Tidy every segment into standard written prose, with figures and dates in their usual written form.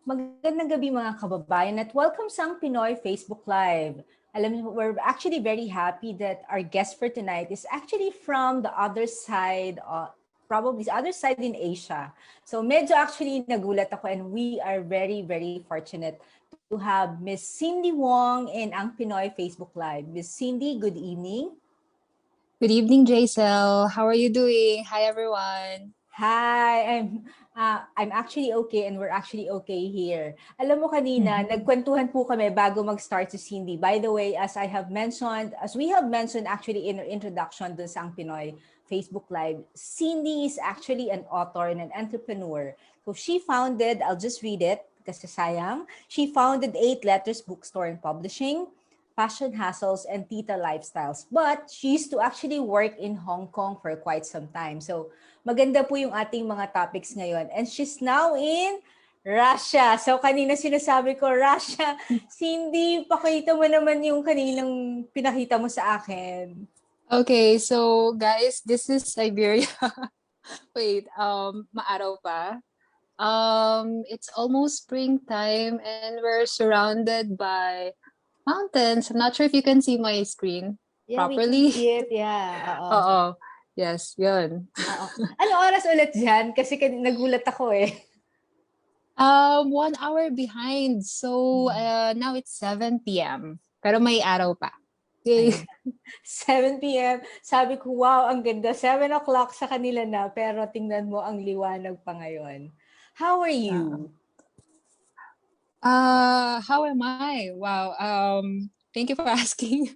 Magandang gabi mga kababayan at welcome sa Ang Pinoy Facebook Live. Alam niyo, we're actually very happy that our guest for tonight is actually from the other side, probably the other side in Asia. So medyo actually nagulat ako and we are very, very fortunate to have Miss Cindy Wong in Ang Pinoy Facebook Live. Miss Cindy, good evening. Good evening, Jaisel. How are you doing? Hi, everyone. Hi, I'm actually okay and we're actually okay here. Alam mo kanina, nagkwentuhan po kami bago mag-start si Cindy. By the way, as we have mentioned actually in our introduction dun sa Ang Pinoy Facebook Live, Cindy is actually an author and an entrepreneur. So she founded, I'll just read it kasi sayang, she founded 8 Letters Bookstore and Publishing, Fashion Hassles, and Tita Lifestyles. But she used to actually work in Hong Kong for quite some time. So maganda po yung ating mga topics ngayon. And she's now in Russia. So kanina sinasabi ko, Russia, Cindy, pakita mo naman yung kaninang pinakita mo sa akin. Okay, so guys, this is Siberia. Wait, maaraw pa. It's almost springtime and we're surrounded by mountains. I'm not sure if you can see my screen properly. We can see it. Yeah. Oo. Yes, yun. Ano oras ulit dyan? Kasi nagulat ako eh. 1 hour behind. So, now it's 7 p.m. Pero may araw pa. Okay. 7 p.m. Sabi ko, wow, ang ganda. 7 o'clock sa kanila na, pero tingnan mo ang liwanag pa ngayon. How are you? How am I? Wow. Thank you for asking.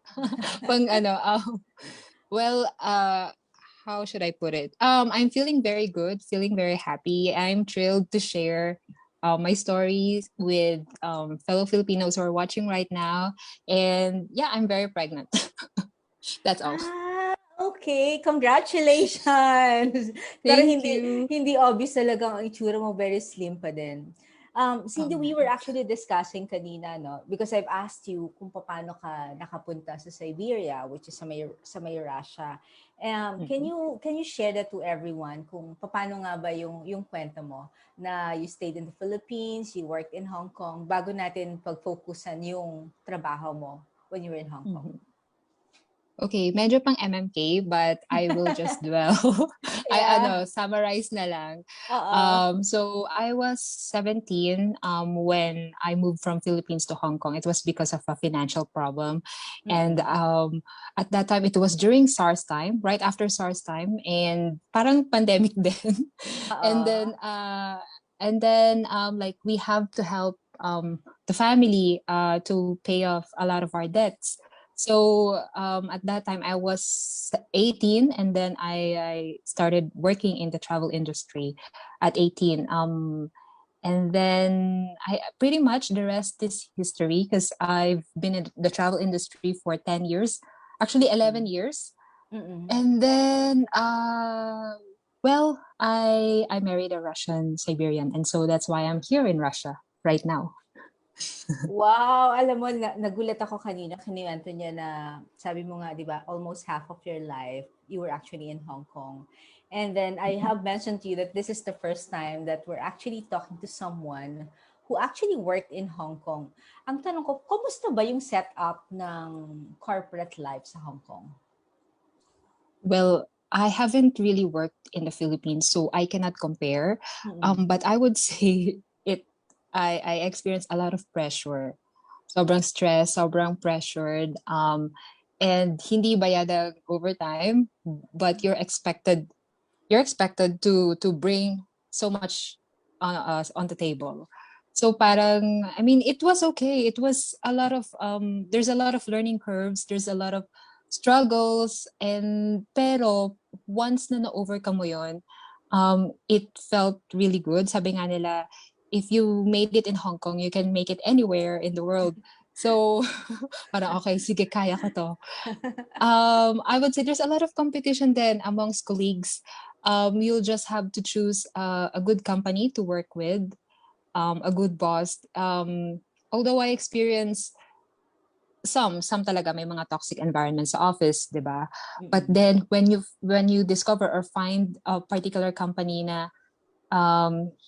Well, how should I put it? I'm feeling very good, feeling very happy. I'm thrilled to share my stories with fellow Filipinos who are watching right now. And yeah, I'm very pregnant. That's all. Okay. Congratulations. Pero hindi obvious talaga ang itsura mo, very slim pa din. Cindy, we were actually discussing kanina, no? Because I've asked you kung paano ka nakapunta sa Siberia, which is sa may Russia. Can you share that to everyone kung paano nga ba yung kwento mo na you stayed in the Philippines, you worked in Hong Kong bago natin pag-focusan yung trabaho mo when you were in Hong Kong? Okay, medyo pang MMK, but I will just dwell. Summarize na lang. So I was 17 when I moved from Philippines to Hong Kong. It was because of a financial problem. And at that time, it was during SARS time, right after SARS time, and parang pandemic din. And then like we have to help the family to pay off a lot of our debts. So at that time I was 18 and then I started working in the travel industry at 18. And then I pretty much the rest is history because I've been in the travel industry for 10 years, actually 11 years. And then, I married a Russian Siberian. And so that's why I'm here in Russia right now. Wow, alam mo, nagulat ako kanina, kiniwento niya na, sabi mo nga, di ba, almost half of your life, you were actually in Hong Kong. And then I have mentioned to you that this is the first time that we're actually talking to someone who actually worked in Hong Kong. Ang tanong ko, kumusta ba yung setup ng corporate life sa Hong Kong? Well, I haven't really worked in the Philippines, so I cannot compare. But I would say I experienced a lot of pressure. Sobrang stress, sobrang pressured. And hindi bayad overtime, but you're expected to bring so much on the table. So parang, I mean, it was okay. It was a lot of there's a lot of learning curves, there's a lot of struggles, and pero once na overcome mo yon, it felt really good. Sabi nga nila, if you made it in Hong Kong, you can make it anywhere in the world. So, parang okay, sige, kaya ko to. I would say there's a lot of competition then amongst colleagues. You'll just have to choose a good company to work with, a good boss. Although I experienced some talaga may mga toxic environments sa office, 'di ba? But then when you discover or find a particular company na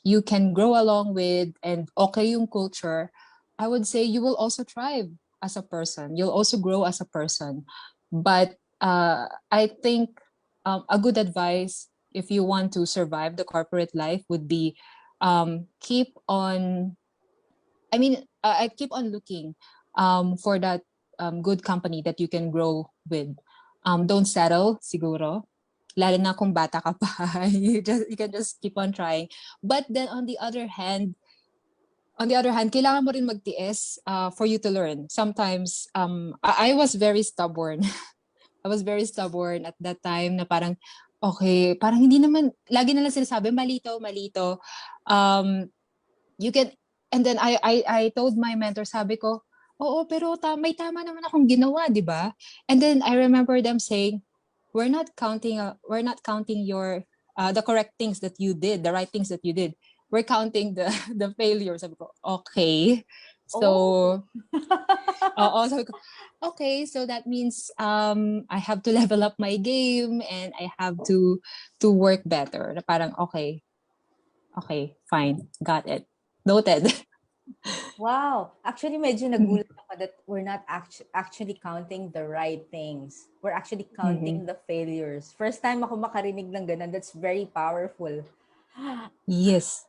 you can grow along with and okay yung culture, I would say you will also thrive as a person. You'll also grow as a person. But I think a good advice if you want to survive the corporate life would be keep on, I keep on looking for that good company that you can grow with. Don't settle, siguro. Lalo na kung bata ka pa, you can just keep on trying. But then on the other hand, kailangan mo rin magtiis for you to learn. Sometimes, I was very stubborn. I was very stubborn at that time na parang, okay, parang hindi naman, lagi na lang sinasabi, malito, malito. You can, and then I told my mentor, sabi ko, oo, pero may tama naman akong ginawa, di ba? And then I remember them saying, we're not counting your, the correct things that you did, the right things that you did. We're counting the the failures. Sabi ko, okay. Oh. So, sabi ko, okay, so that means I have to level up my game and I have to work better. Na parang okay, fine, got it, noted. Wow. Actually, medyo nagulat ako that we're not actually counting the right things. We're actually Mhm. counting the failures. First time ako makarinig ng ganun. That's very powerful. Yes.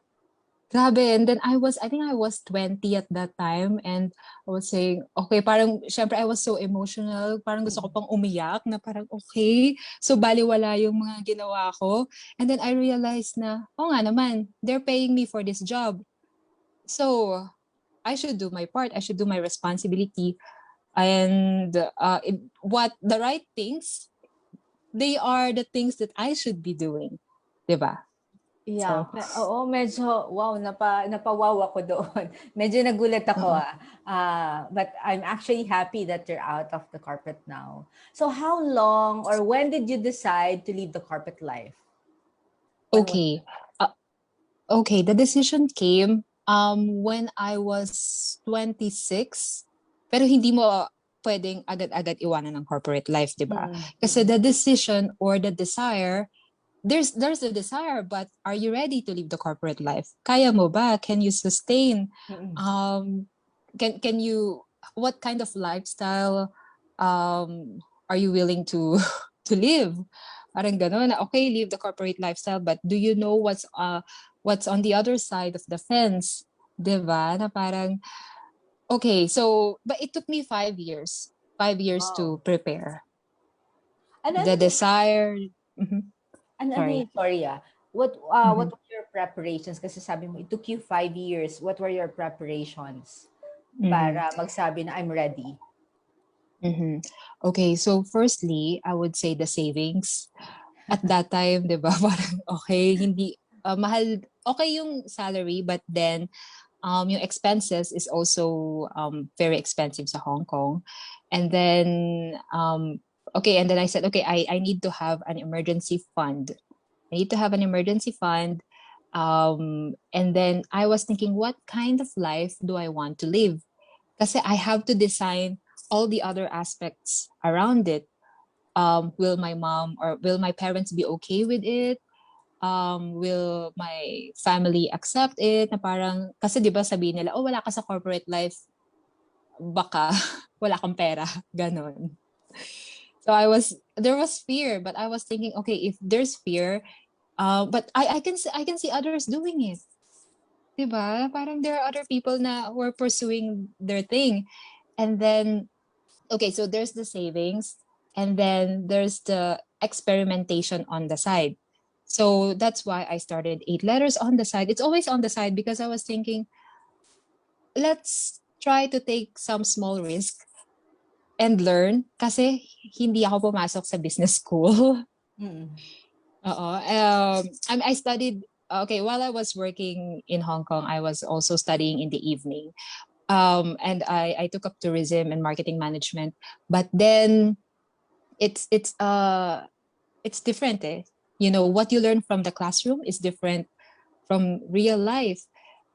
Grabe. And then I think I was 20 at that time. And I was saying, okay, parang, syempre I was so emotional. Parang gusto ko pang umiyak na parang, okay. So, baliwala yung mga ginawa ko. And then I realized na, oh nga naman, they're paying me for this job. So, I should do my part. I should do my responsibility. And what the right things, they are the things that I should be doing. Diba? Yeah. So, Oo, medyo, wow, napawaw ako doon. Medyo nagulat ako uh But I'm actually happy that you're out of the corporate now. So how long or when did you decide to leave the corporate life? When was okay. Uh, okay, the decision came when I was 26. Pero hindi mo pwedeng agad-agad iwanan ng corporate life, 'di ba? Mm, Kasi mm, the decision or the desire, there's a desire, but are you ready to live the corporate life? Kaya mo ba? Can you sustain? mm. Um, can you, what kind of lifestyle are you willing to to live? Parang gano'n na, okay, live the corporate lifestyle, but do you know what's on the other side of the fence? 'Di ba? Na parang, okay, so, but it took me 5 years. 5 years Wow. to prepare. Ano The yung, desire, mhm, ano sorry. yung story what Mhm. were your preparations? Kasi sabi mo, it took you 5 years. What were your preparations Mhm. para magsabi na I'm ready? Mhm. Okay, so firstly, I would say the savings. At that time, 'di ba, parang okay, hindi mahal, okay yung salary, but then yung expenses is also very expensive sa Hong Kong. And then okay, and then I said, okay, I need to have an emergency fund. I need to have an emergency fund. And then I was thinking, what kind of life do I want to live? Kasi I have to design all the other aspects around it. Will my mom or will my parents be okay with it? Will my family accept it? Na parang, kasi di ba sabihin nila, oh, wala ka sa corporate life, baka wala kang pera. Ganon. So there was fear, but I was thinking, okay, if there's fear, but I can see others doing it. Diba? Parang there are other people na who are pursuing their thing. And then, okay, so there's the savings, and then there's the experimentation on the side. So that's why I started 8 letters on the side. It's always on the side because I was thinking, let's try to take some small risk and learn. Kasi hindi ako pumasok sa business school. Mm. Oo. I studied, okay, while I was working in Hong Kong, I was also studying in the evening. And I took up tourism and marketing management. But then it's different, eh. You know, what you learn from the classroom is different from real life.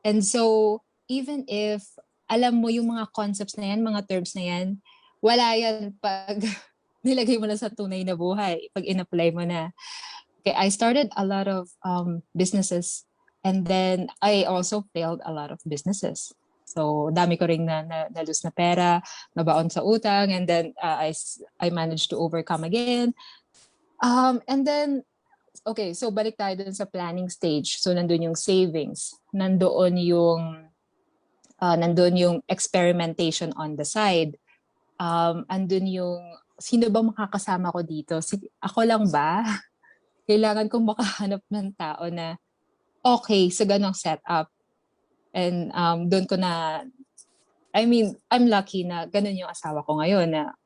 And so, even if alam mo yung mga concepts na yan, mga terms na yan, wala yan pag nilagay mo na sa tunay na buhay, pag in-apply mo na. Okay, I started a lot of businesses And then I also failed a lot of businesses. So dami ko ring na lose na pera, nabaon sa utang, and then I managed to overcome again. And then okay, so balik tayo dun sa planning stage. So nandun yung savings, nandun yung experimentation on the side. Andun yung sino ba makakasama ko dito? Ako lang ba? Kailangan kong makahanap ng tao na okay sa ganong setup. And doon ko na, I mean, I'm lucky na ganun yung asawa ko ngayon na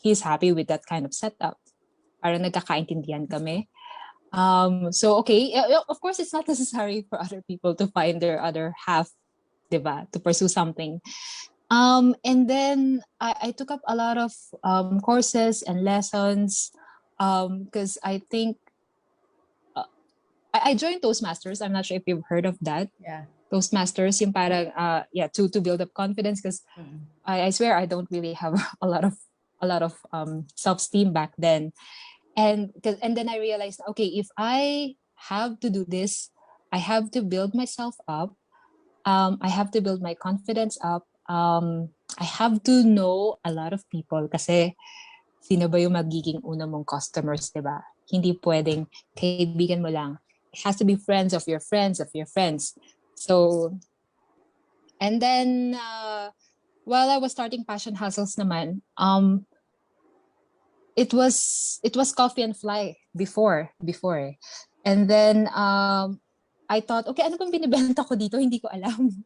he's happy with that kind of setup. Parang nagkakaintindihan kami. So, okay, of course, it's not necessary for other people to find their other half, diba? To pursue something. And then I took up a lot of courses and lessons because I think I joined Toastmasters. I'm not sure if you've heard of that. Yeah. Toastmasters, yung parang to build up confidence because I swear I don't really have a lot of self-esteem back then. And then I realized, okay, if I have to do this, I have to build myself up. I have to build my confidence up. I have to know a lot of people kasi sino ba yung magiging una mong customers, diba? Hindi pwedeng kaibigan mo lang. It has to be friends of your friends of your friends. So, and then while I was starting Passion Hustles naman, it was Coffee and Fly before. And then I thought, okay, ano bang binibenta ko dito? Hindi ko alam.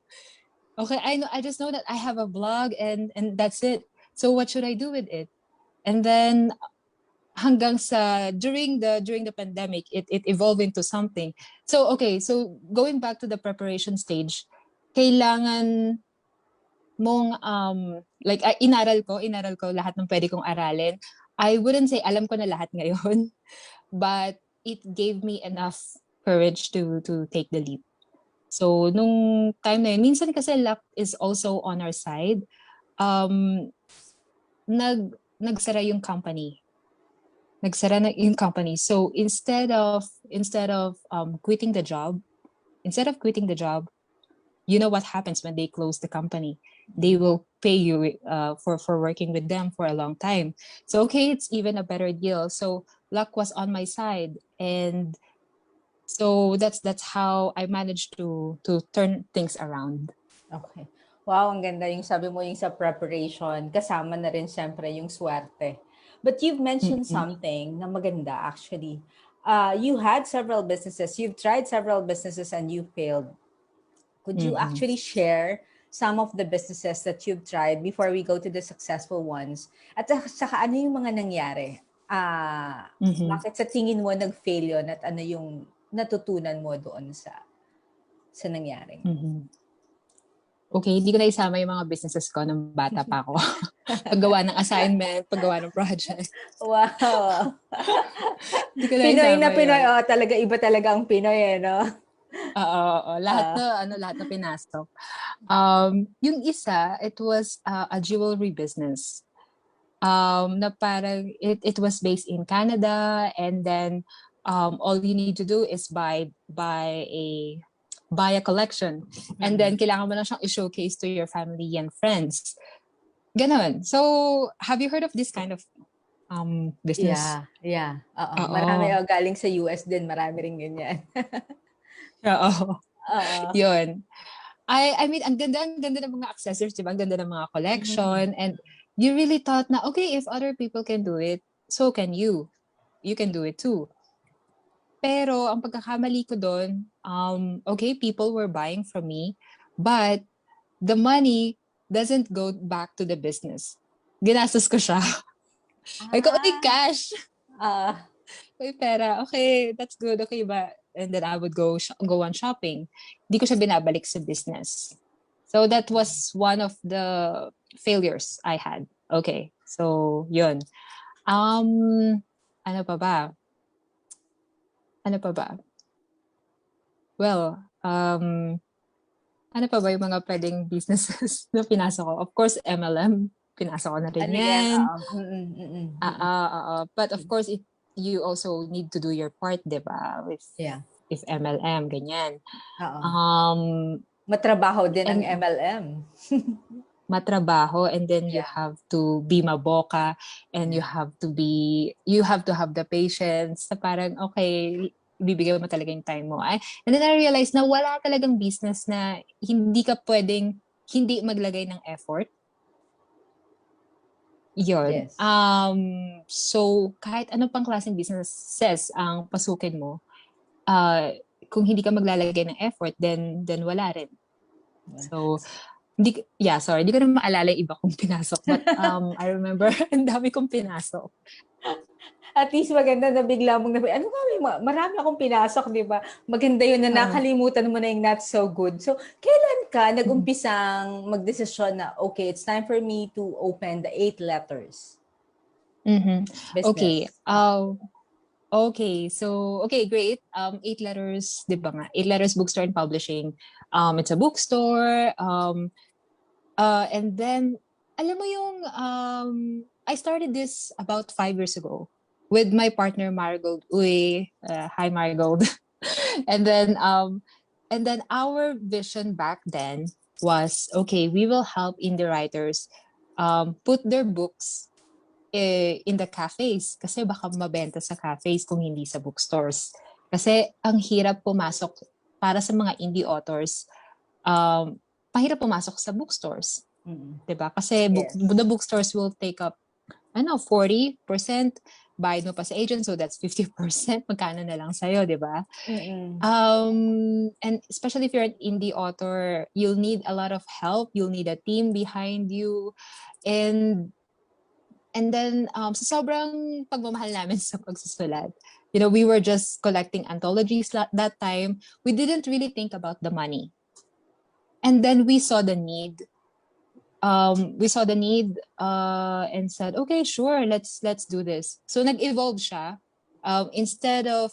Okay, I just know that I have a blog and that's it. So what should I do with it? And then hanggang sa during the pandemic, it evolved into something. So okay, so going back to the preparation stage, kailangan mong like inaral ko lahat ng pwede kong aralin. I wouldn't say alam ko na lahat ngayon, but it gave me enough courage to take the leap. So nung time na yun, minsan kasi luck is also on our side. Nagsara yung company. Nagsara na yung company. So instead of quitting the job, you know what happens when they close the company. They will pay you for working with them for a long time. So okay, it's even a better deal. So luck was on my side, and so that's how I managed to turn things around. Okay. Wow, ang ganda yung sabi mo yung sa preparation. Kasama na rin siyempre yung swerte. But you've mentioned something na maganda actually. You had several businesses. You've tried several businesses and you failed. Could you actually share some of the businesses that you've tried before we go to the successful ones? At saka ano yung mga nangyari? Bakit sa tingin mo nag-fail yun at ano yung natutunan mo doon sa nangyari? Okay, hindi ko na isama yung mga businesses ko nung bata pa ako. Paggawa ng assignment, paggawa ng project. Wow! Pinoy na Pinoy. Oh, talaga, iba talaga ang Pinoy, no? Oo. Lahat na pinasok. Yung isa, it was a jewelry business. Na parang it was based in Canada, and then all you need to do is buy a collection, and then kailangan mo lang siyang i-showcase to your family and friends. Ganon. So, have you heard of this kind of business? Yeah. Marami galing sa US din, marami rin ganyan. Oo. Yun. I mean, ang ganda ng mga accessories, diba? Ang ganda ng mga collection, and you really thought na, okay, if other people can do it, so can you. You can do it too. Pero ang pagkakamali ko doon, okay, people were buying from me, but the money doesn't go back to the business. Ginastos ko siya. Ay ko, cash. May pera. Okay, that's good. Okay ba? And then I would go on shopping. Hindi ko siya binabalik sa business. So that was one of the failures I had. Okay, so yun. Ano pa ba? Well, ano pa ba yung mga pwedeng businesses na pinasok ko? Of course, MLM. Pinasok ko na rin yan. But of course, you also need to do your part, diba? if MLM, ganyan. Oo. Um, Matrabaho din ang and MLM. matrabaho, and then you Yeah. have to be maboka, and Yeah. you have to have the patience na parang, okay, ibibigay mo talaga yung time mo. And then I realized na wala talagang business na hindi ka pwedeng hindi maglagay ng effort. Yun. Yes. So, kahit ano pang klaseng businesses ang pasukin mo, uh, kung hindi ka maglalagay ng effort, then wala rin. So, sorry, hindi ko na maalala yung iba kong pinasok. But I remember, ang dami kong pinasok. At least maganda na bigla mong ano nga, marami akong pinasok, di ba? Maganda yun na nakalimutan mo na yung not so good. So, kailan ka nag-umpisang magdesisyon na, okay, it's time for me to open the 8 letters Okay. business? Okay, great. 8 letters, di ba nga? 8 letters bookstore and publishing. It's a bookstore. And then, alam mo yung, I started this about 5 years ago with my partner Marigold. Hi Marigold. and then our vision back then was, okay, we will help indie writers put their books in the cafes, kasi baka mabenta sa cafes kung hindi sa bookstores. Kasi ang hirap pumasok para sa mga indie authors, pahirap pumasok sa bookstores. Diba? Kasi the bookstores will take up 40%, bayad mo pa sa agent, so that's 50%, magkano na lang sa'yo, diba? And especially if you're an indie author, you'll need a lot of help, you'll need a team behind you, and then sa sobrang pagmamahal namin sa pagsusulat, we were just collecting anthologies that time. We didn't really think about the money. And then we saw the need. And said, okay, sure, let's do this. So nag-evolve siya. Instead of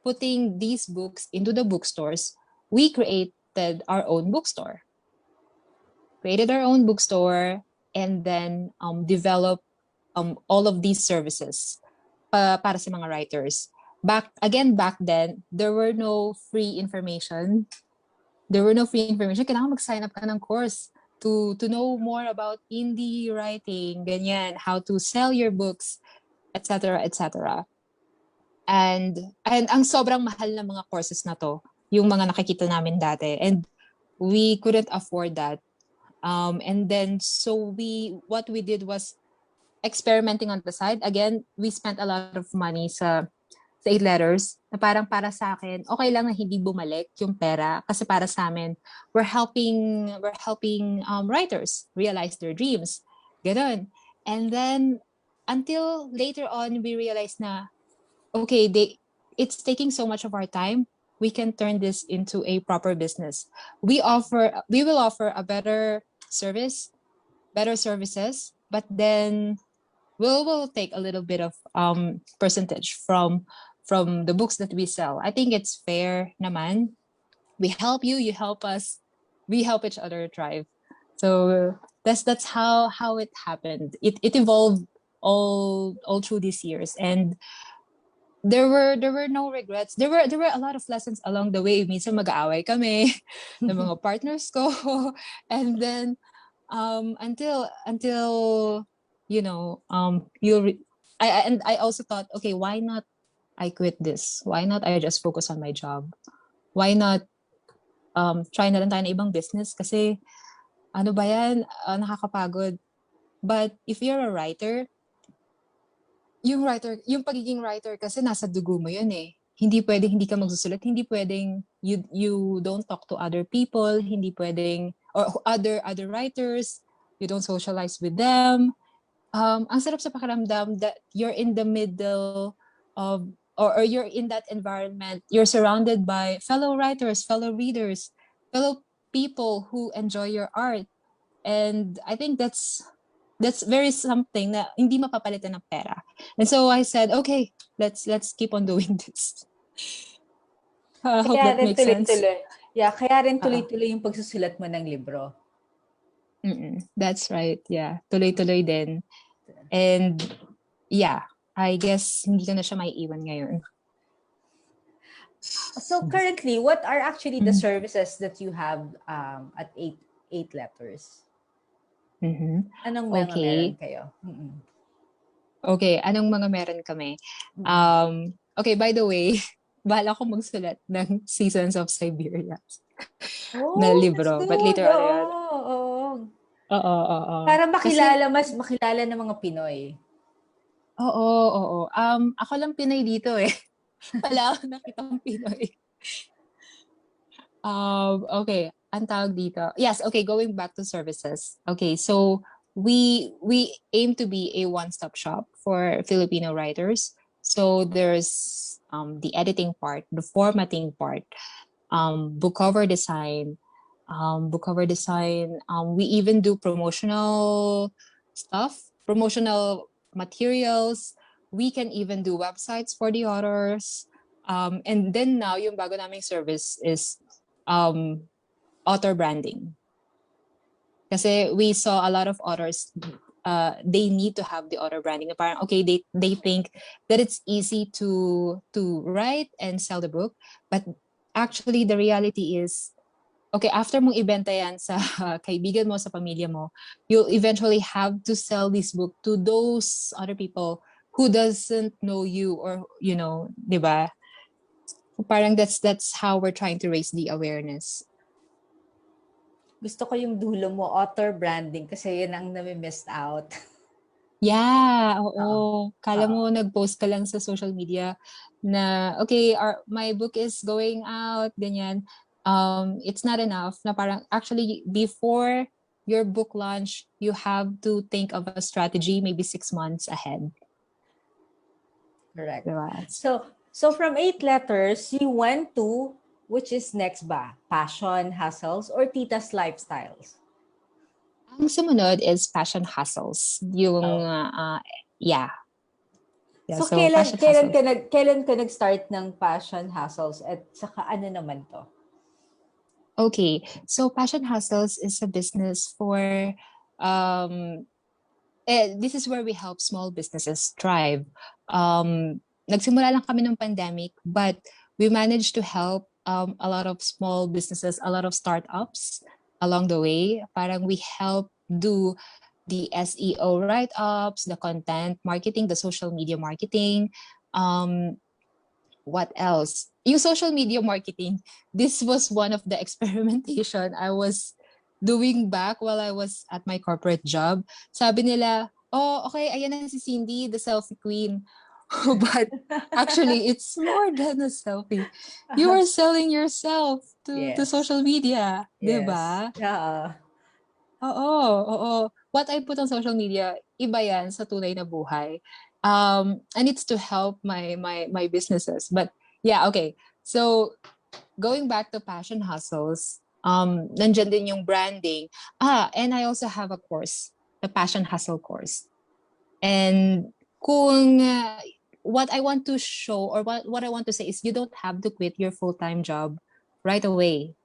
putting these books into the bookstores, we created our own bookstore. And then developed all of these services para sa mga writers. Back then, there were no free information. Kailangan mag-sign up ka ng course to know more about indie writing, ganyan, how to sell your books, etc., etc. And ang sobrang mahal na mga courses na to, yung mga nakikita namin dati, and we couldn't afford that. And then so what we did was experimenting on the side. Again, we spent a lot of money sa 8 letters, na parang para sa akin, okay lang na hindi bumalik yung pera, kasi para sa amin, we're helping writers realize their dreams. Ganon. And then, until later on, we realized na, okay, it's taking so much of our time, we can turn this into a proper business. We will offer a better services, but then we'll take a little bit of percentage from the books that we sell. I think it's fair naman. We help you help us, we help each other thrive. So that's how it happened. It evolved all through these years, and there were no regrets. There were a lot of lessons along the way. Minsan mag-aaway kami ng mga partners ko, and then until I also thought, okay, why not I quit this? Why not I just focus on my job? Why not try na lang tayo ng ibang business? Kasi ano ba yan? Nakakapagod. But if you're a writer, yung pagiging writer kasi nasa dugo mo yun eh. Hindi pwedeng hindi ka magsusulat, hindi pwedeng you don't talk to other people, hindi pwedeng, or other writers, you don't socialize with them. Ang sarap sa pakiramdam that you're in the middle of, or you're in that environment, you're surrounded by fellow writers, fellow readers, fellow people who enjoy your art. And I think that's very something na hindi mapapalitan ng pera. And so I said, okay, let's keep on doing this. I hope that makes sense. Yeah, kaya rin tuloy-tuloy yung pagsusulat mo ng libro. That's right. Yeah, tuloy-tuloy din. And yeah, I guess hindi ko na siya maiiwan ngayon. So currently, what are actually the Mm. services that you have at eight letters? Mhm. Anong mga meron Okay. kayo? Mm-mm. Okay, anong mga meron kami? Mm-mm. Okay, by the way, bahala ko magsulat ng Seasons of Siberia na Oh, that's libro. But good. later on, yan. Oo, oo. Oo, oo. Para Kasi, mas makilala ng mga Pinoy. oo, oo. Ako lang Pinay dito eh. Wala akong nakitang Pinoy. Okay, ang tawag dito. Yes, okay, going back to services. Okay, so we aim to be a one-stop shop for Filipino writers. So there's the editing part, the formatting part, book cover design, we even do promotional stuff, promotional materials. We can even do websites for the authors. And then now, yung bago naming service is um, author branding. Kasi we saw a lot of authors, they need to have the author branding. Parang, okay, they think that it's easy to write and sell the book, but actually the reality is, okay, after mong ibenta yan sa kaibigan mo, sa pamilya mo, you'll eventually have to sell this book to those other people who doesn't know you, or, di ba? Parang that's how we're trying to raise the awareness. Gusto ko yung dulo mo, author branding, kasi yun ang nami-missed out. Yeah, Oo. oo. Kala mo nag-post ka lang sa social media na, okay, my book is going out, ganyan. It's not enough. Na parang, actually, before your book launch, you have to think of a strategy maybe 6 months ahead. Correct. Diba? So from 8 letters, you went to, which is next ba? Passion, Hustles, or Tita's Lifestyles? Ang sumunod is Passion Hustles. Yung, yeah. So So Passion Hustles. kailan ka nag-start ng Passion Hustles at saka ano naman to? Okay, so Passion Hustles is a business for this is where we help small businesses thrive. Nagsimula lang kami ng pandemic, but we managed to help a lot of small businesses, a lot of startups along the way. Parang we help do the SEO write-ups, the content marketing, the social media marketing. What else? Yung social media marketing, this was one of the experimentation I was doing back while I was at my corporate job. Sabi nila, oh, okay, ayan na si Cindy, the selfie queen. But actually, it's more than a selfie. You are selling yourself to Yes. social media, Yes. diba? Yeah. Oo, oo. What I put on social media, iba yan sa tunay na buhay. And it's to help my businesses. But yeah, okay. So going back to Passion Hustles, nandyan din yung branding. And I also have a course, the Passion Hustle course. And kung what I want to show, or what I want to say is, you don't have to quit your full-time job right away.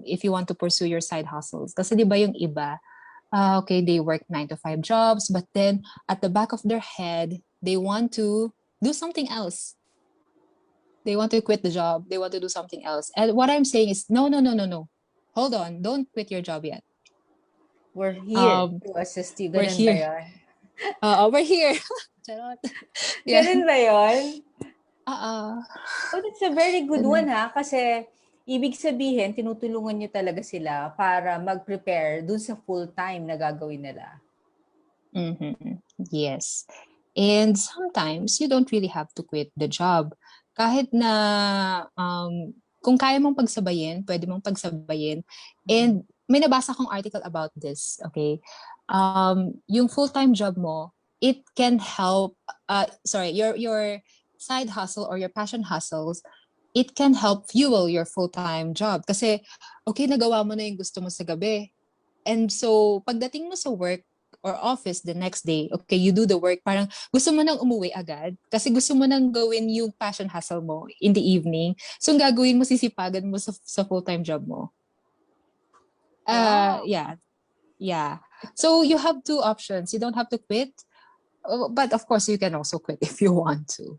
If you want to pursue your side hustles. Kasi di ba yung iba, okay, they work 9 to 5 jobs, but then at the back of their head, they want to do something else. They want to quit the job. They want to do something else. And what I'm saying is, no. Hold on. Don't quit your job yet. We're here to assist you. We're Ganun ba here. yun? We're here. Charot. Yeah. Ganun ba yun? Oh, that's a very good one ha. Kasi ibig sabihin, tinutulungan nyo talaga sila para mag-prepare dun sa full-time na gagawin nila. Mm-hmm. Yes. And sometimes, you don't really have to quit the job. Kahit na kung kaya mong pagsabayin, pwede mong pagsabayin. And may nabasa akong article about this, okay? Yung full-time job mo, it can help, your side hustle or your passion hustles, it can help fuel your full-time job. Kasi, okay, nagawa mo na yung gusto mo sa gabi. And so, pagdating mo sa work or office the next day, okay, you do the work, parang gusto mo nang umuwi agad kasi gusto mo nang gawin yung passion hustle mo in the evening. So, ang gagawin mo, sisipagan mo sa full-time job mo. Wow. Yeah. So, you have 2 options. You don't have to quit, but of course, you can also quit if you want to.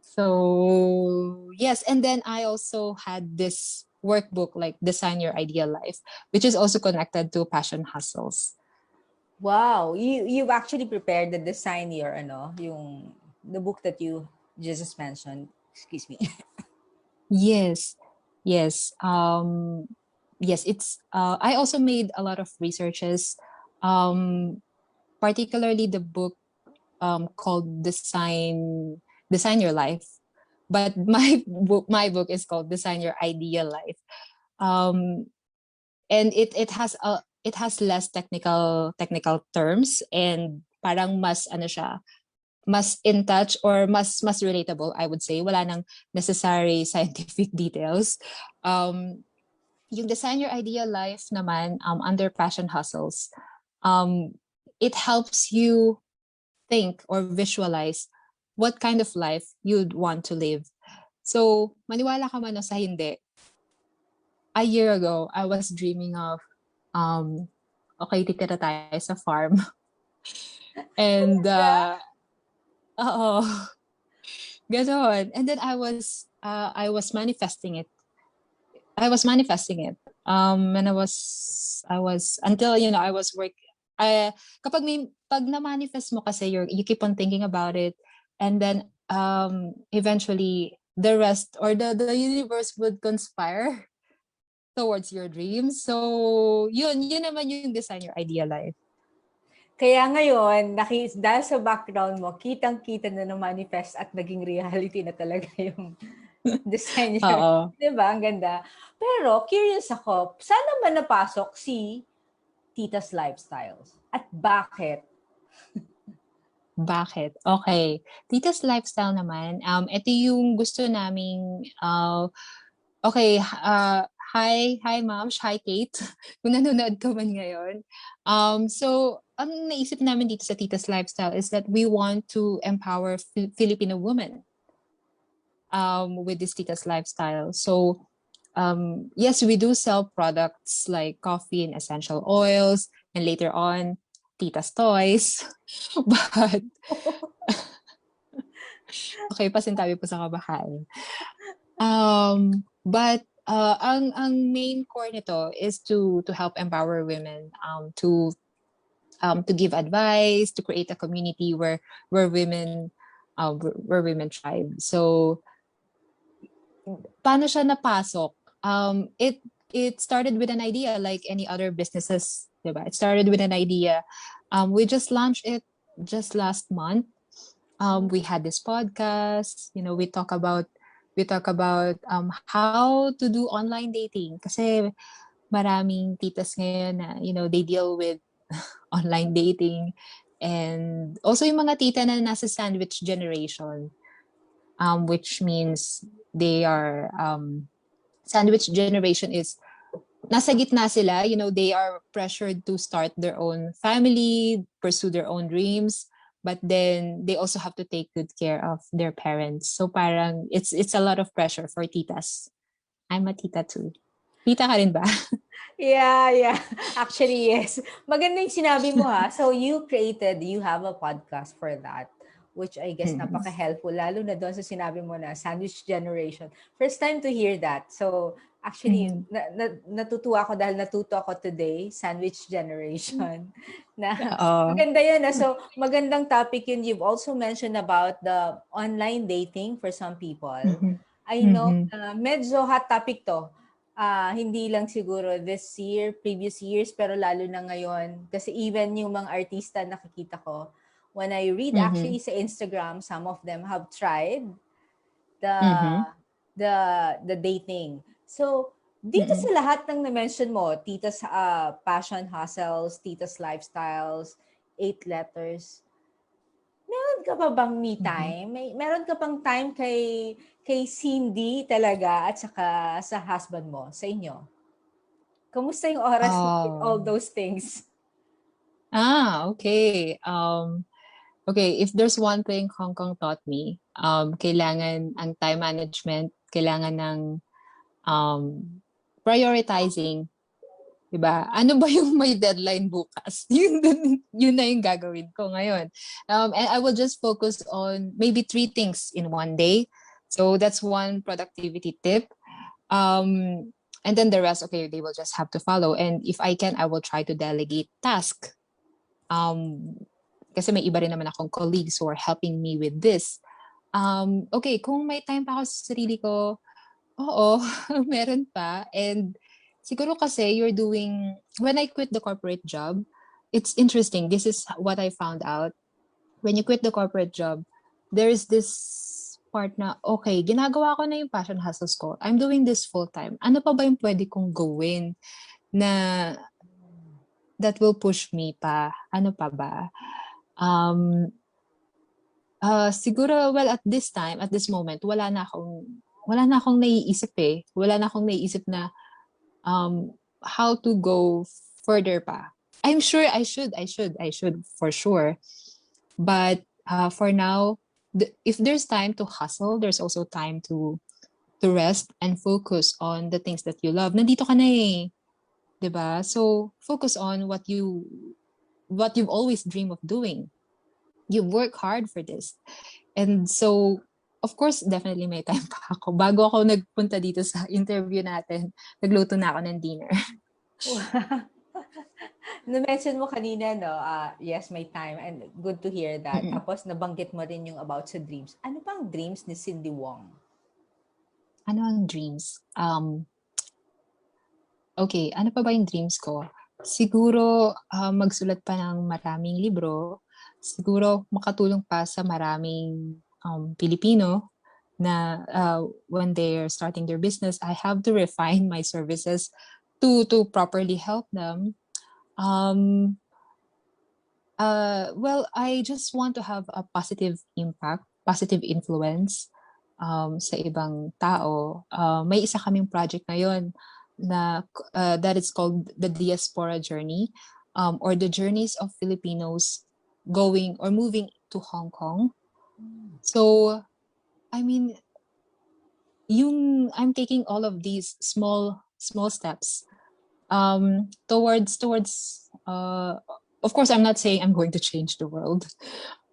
So yes, and then I also had this workbook like Design Your Ideal Life, which is also connected to Passion Hustles. Wow, you've actually prepared the design your yung the book that you just mentioned. Excuse me. Yes, yes, yes. It's I also made a lot of researches, um, particularly the book called Design Your Life, but my book is called Design Your Ideal Life. Um, and it has less technical terms, and parang mas ano siya, mas in touch, or mas relatable, I would say. Wala nang necessary scientific details. Yung Design Your Ideal Life naman, under Passion Hustles, um it helps you think or visualize what kind of life you'd want to live. So, maniwala ka man o sa hindi, a year ago, I was dreaming of, um, okay, titira tayo sa farm. And, oo, ganon. And then I was manifesting it. And I was until, I was pag na-manifest mo kasi, you keep on thinking about it, and then, eventually, the rest, or the universe would conspire towards your dreams. So, yun naman yung Design Your Ideal Life. Kaya ngayon, dahil sa background mo, kitang-kita na manifest at naging reality na talaga yung design niya. Oo. Diba? Ang ganda. Pero, curious ako, saan naman napasok si Tita's Lifestyles? At bakit? Bakit? Okay. Tita's Lifestyle naman, ito yung gusto naming, okay, hi Ma'am, hi Kate, kung nanonood ka man ngayon. So, ang naisip namin dito sa Tita's Lifestyle is that we want to empower Filipino women, with this Tita's Lifestyle. So, yes, we do sell products like coffee and essential oils, and later on, Tita's toys. But, okay, pasintabi po sa kabahain. But ang main core nito is to help empower women, to give advice, to create a community where women thrive. So, paano siya napasok? It started with an idea, like any other businesses, diba? It started with an idea. We just launched it just last month. We had this podcast. We talk about how to do online dating, kasi maraming titas ngayon na, they deal with online dating, and also yung mga tita na nasa sandwich generation, which means they are, sandwich generation is nasa gitna sila, they are pressured to start their own family, pursue their own dreams, but then they also have to take good care of their parents. So parang it's a lot of pressure for titas. I'm a tita too. Tita ka rin ba? Yeah. Actually, yes. Maganda yung sinabi mo ha. So you have a podcast for that, which I guess napaka-helpful, lalo na doon sa sinabi mo na sandwich generation. First time to hear that. So actually, natutuwa ako dahil natuto ako today, sandwich generation. Maganda yun. So magandang topic yun. You've also mentioned about the online dating for some people. I know medyo hot topic to. Hindi lang siguro this year, previous years, pero lalo na ngayon. Kasi even yung mga artista nakikita ko, when I read actually sa Instagram, some of them have tried the the dating. So, dito sa lahat ng na-mention mo, Tita's Passion Hustles, Tita's Lifestyles, 8 letters, meron ka pa bang me time? Meron ka pang time kay Cindy talaga at saka sa husband mo, sa inyo? Kamusta yung oras with all those things? Okay. Okay, if there's one thing Hong Kong taught me, kailangan ang time management, kailangan ng prioritizing. Diba? Ano ba yung may deadline bukas? Yun na yung gagawin ko ngayon. And I will just focus on maybe 3 things in one day. So that's one productivity tip. And then the rest, okay, they will just have to follow. And if I can, I will try to delegate task. Kasi may iba rin naman akong colleagues who are helping me with this. Okay, kung may time pa ako sa sarili ko, oo, meron pa. And siguro kasi when I quit the corporate job, it's interesting. This is what I found out. When you quit the corporate job, there is this part na, okay, ginagawa ko na yung passion hustles ko. I'm doing this full time. Ano pa ba yung pwede kong gawin na that will push me pa? Ano pa ba? Siguro, well, at this moment, wala na akong naiisip eh. Wala na akong naiisip na how to go further pa. I'm sure I should for sure. But for now, if there's time to hustle, there's also time to rest and focus on the things that you love. Nandito ka na eh. 'Di ba? So, focus on what you've always dreamed of doing. You work hard for this. And so, of course, definitely may time pa ako. Bago ako nagpunta dito sa interview natin, nagluto na ako ng dinner. Na-mention mo kanina, no? Yes, may time. And good to hear that. Mm-mm. Tapos, nabanggit mo rin yung about sa dreams. Ano pang dreams ni Cindy Wong? Ano ang dreams? Okay, ano pa ba yung dreams ko? Siguro, magsulat pa ng maraming libro. Siguro, makatulong pa sa maraming Pilipino na when they're starting their business, I have to refine my services to properly help them. Well, I just want to have a positive impact, positive influence sa ibang tao. May isa kaming project ngayon na that is called the Diaspora Journey, or the journeys of Filipinos going or moving to Hong Kong. So, I mean, I'm taking all of these small steps towards of course, I'm not saying I'm going to change the world.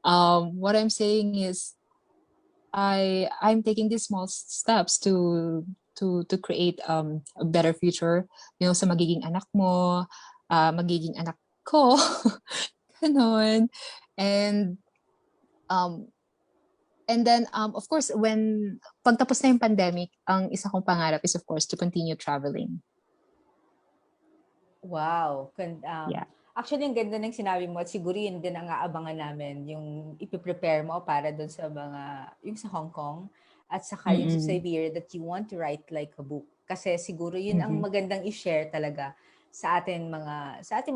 What I'm saying is I'm taking these small steps to create a better future, sa magiging anak mo, magiging anak ko, ganon. And then of course, when pagtapos na yung pandemic, ang isa kong pangarap is of course to continue traveling. Wow. Yeah. Actually, ang ganda ng sinabi mo at siguro yun din ang aabangan namin, yung ipiprepare mo para doon sa yung sa Hong Kong at saka yung sa Siberia that you want to write like a book. Kasi siguro yun ang magandang i-share talaga sa ating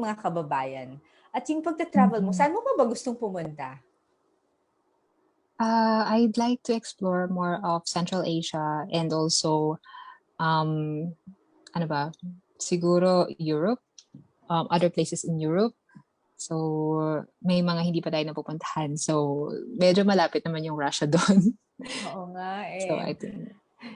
mga kababayan. At yung pagta-travel mo, saan mo pa ba gustong pumunta? I'd like to explore more of Central Asia and also, ano ba, siguro Europe, other places in Europe. So, may mga hindi pa tayo napupuntahan. So, medyo malapit naman yung Russia doon. Oo nga eh. So, I think,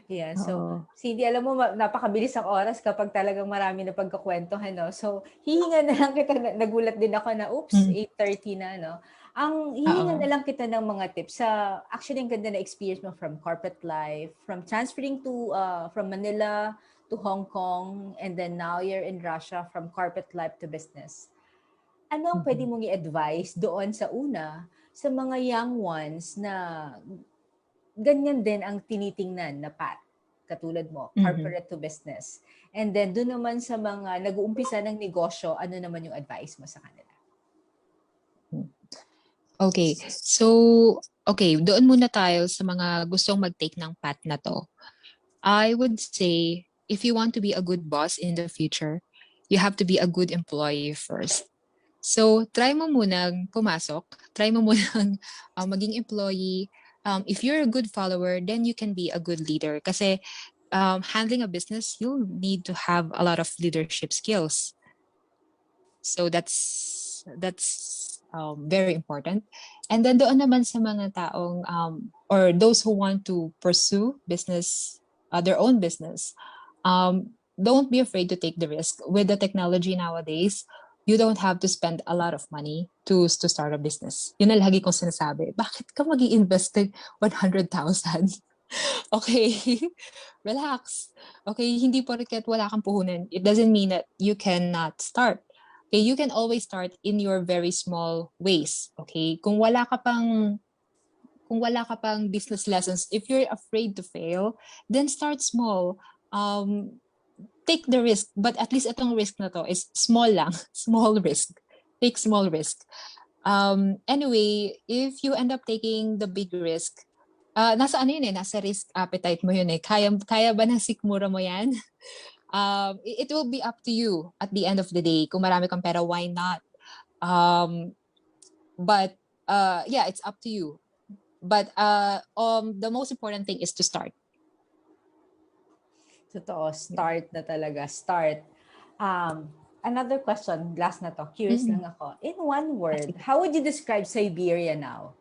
yeah, so, Cindy, alam mo, napakabilis ang oras kapag talagang marami na pagkakwentuhan, no? So, hihinga na lang kita, nagulat din ako na, 8:30 na, no? Ang hihinga na lang kita ng mga tips sa, actually, ang ganda na experience mo from corporate life, from transferring from Manila to Hong Kong, and then now you're in Russia, from corporate life to business. Ano ang pwede mong i-advise doon sa sa mga young ones na ganyan din ang tinitingnan na path, katulad mo, corporate to business. And then doon naman sa mga nag-uumpisa ng negosyo, ano naman yung advice mo sa kanila? Okay. So, doon muna tayo sa mga gustong mag-take ng path na to. I would say, if you want to be a good boss in the future, you have to be a good employee first. So, try mo munang pumasok. Try mo munang maging employee. If you're a good follower, then you can be a good leader. Kasi handling a business, you'll need to have a lot of leadership skills. So, that's very important. And then doon naman sa mga taong or those who want to pursue business, their own business, don't be afraid to take the risk. With the technology nowadays, you don't have to spend a lot of money to start a business. Yun ang lagi kong sinasabi. Bakit ka mag-i-invest ng 100,000 Okay, relax. Okay, hindi porket wala kang puhunan, it doesn't mean that you cannot start. Okay, you can always start in your very small ways. Okay, kung wala ka pang business lessons, if you're afraid to fail, then start small. Um, Take the risk, but at least itong risk na to is small lang, small risk. Take small risk. Anyway, if you end up taking the big risk, nasa ano yun eh, nasa risk appetite mo yun eh. Kaya ba ng sikmura mo yan? It will be up to you at the end of the day. Kung marami kang pera, why not? But yeah, it's up to you. But the most important thing is to start. Totoo, start na talaga, start. Another question, last na to, curious lang ako. In one word, how would you describe Siberia now?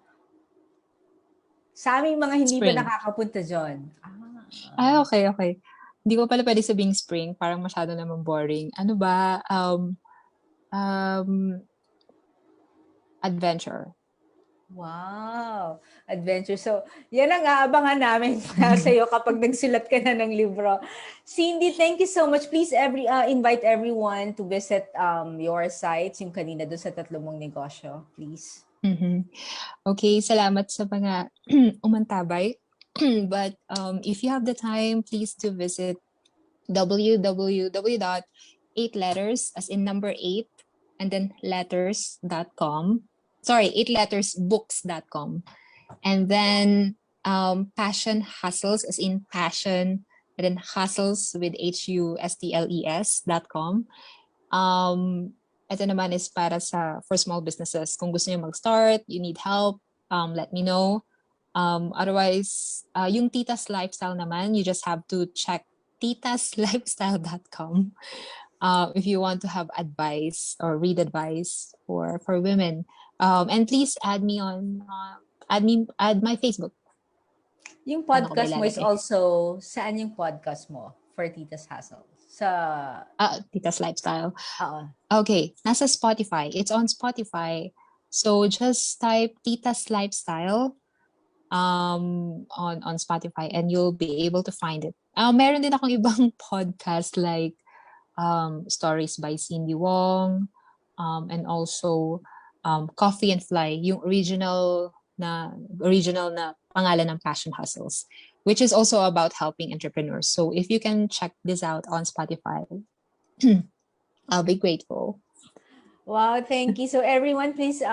Sa aming mga hindi Spring. pa nakakapunta dyan. Okay. Hindi ko pala pwede sabing spring. Parang masyado naman boring. Ano ba? Adventure. Wow! Adventure. So, yan ang aabangan namin sa iyo kapag nagsulat ka na ng libro. Cindy, thank you so much. Please invite everyone to visit your sites, yung kanina doon sa 3 mong negosyo. Please. Okay, salamat sa mga umantabay. But if you have the time, please to visit www.8letters, as in number 8, and then letters.com. Sorry, 8lettersbooks.com. And then Passion Hustles, as in passion, and then hustles with HUSTLES.com. Ito naman is para for small businesses. Kung gusto niyo mag-start, you need help, let me know. Otherwise, yung Tita's Lifestyle naman, you just have to check titaslifestyle.com if you want to have advice or read advice for women. And please add me on, add my Facebook. Yung podcast mo is also, saan yung podcast mo for Tita's Hustle? Sa Tita's Lifestyle. Okay, nasa Spotify. It's on Spotify. So just type Tita's Lifestyle on Spotify and you'll be able to find it. Meron din akong ibang podcast like Stories by Cindy Wong, and also Coffee and Fly, yung original na pangalan ng Passion Hustles, which is also about helping entrepreneurs. So if you can check this out on Spotify, I'll be grateful. Wow, thank you. So everyone, please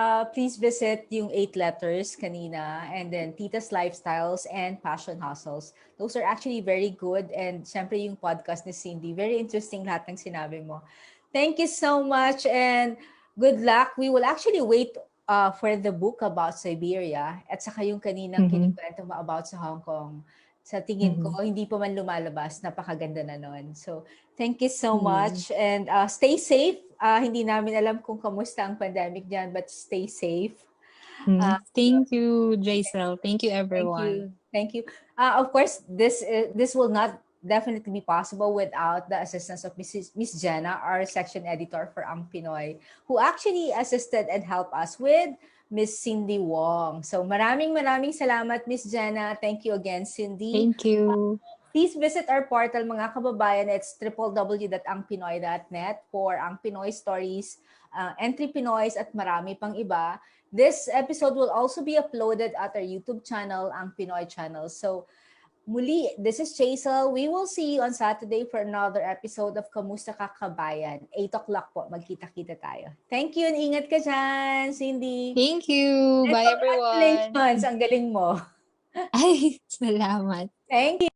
visit yung 8 letters kanina, and then Tita's Lifestyles and Passion Hustles. Those are actually very good, and syempre yung podcast ni Cindy, very interesting lahat ng sinabi mo. Thank you so much and good luck. We will actually wait for the book about Siberia at saka yung kaninang kinikwento mo about sa Hong Kong. Sa tingin ko, hindi pa man lumalabas, napakaganda na nun. So, thank you so much and stay safe. Hindi namin alam kung kamusta ang pandemic dyan, but stay safe. Thank you, Jaisel. Thank you, everyone. Thank you. Of course, this will not definitely be possible without the assistance of Miss Jenna, our section editor for Ang Pinoy, who actually assisted and helped us with Miss Cindy Wong. So maraming salamat, Miss Jenna. Thank you again, Cindy. Thank you. Please visit our portal, mga kababayan. It's www.angpinoy.net for Ang Pinoy Stories, Entry Pinoys, at marami pang iba. This episode will also be uploaded at our YouTube channel, Ang Pinoy Channel. So muli, this is Jaisel. We will see you on Saturday for another episode of Kamusta Ka Kabayan. 8 o'clock po, magkita-kita tayo. Thank you and ingat ka dyan, Cindy. Thank you. Bye, everyone. Congratulations, ang galing mo. Ay, salamat. Thank you.